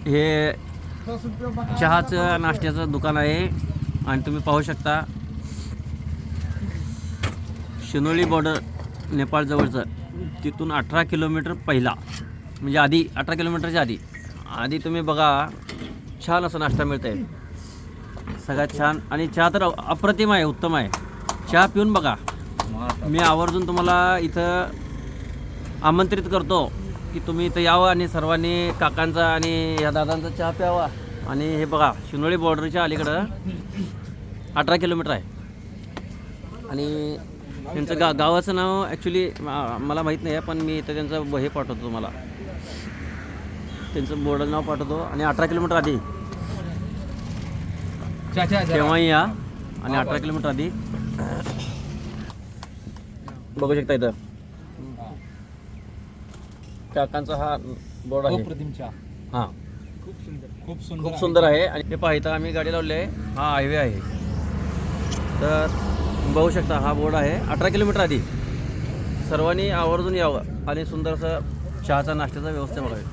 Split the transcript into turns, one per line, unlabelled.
हे चहाचं नाश्त्याचं दुकान आहे आणि तुम्ही पाहू शकता शिनोली बॉर्डर नेपाळ जवळचं, तिथून 18 किलोमीटर पहिला, म्हणजे आधी 18 किलोमीटरच्या आधी तुम्ही बघा छान असं नाश्ता मिळतं आहे, सगळ्यात छान. आणि चहा तर अप्रतिम आहे, उत्तम आहे. चहा पिऊन बघा. मी आवर्जून तुम्हाला इथं आमंत्रित करतो की तुम्ही इथं यावं आणि सर्वांनी काकांचा आणि ह्या दादांचा चहा प्यावा. आणि हे बघा शिनोळी बॉर्डरच्या अलीकडं 18 किलोमीटर आहे. आणि त्यांचं गावाचं नाव ॲक्च्युली मला माहीत नाही आहे, पण मी इथं त्यांचं हे पाठवतो तुम्हाला, त्यांचं बॉर्डर नाव पाठवतो. आणि 18 किलोमीटर आधी केव्हाही या. आणि 18 किलोमीटर आधी बघू शकता इथं काकांचा हा बोर्ड आहे. हां, खूप सुंदर आहे. आणि हे पहा इथं आम्ही गाडी लावली आहे, हा हायवे आहे. तर बघू शकता हा बोर्ड आहे. 18 किलोमीटर आधी सर्वांनी आवर्जून यावं आणि सुंदरसं चहाचा नाश्त्याचा व्यवस्था बघावी.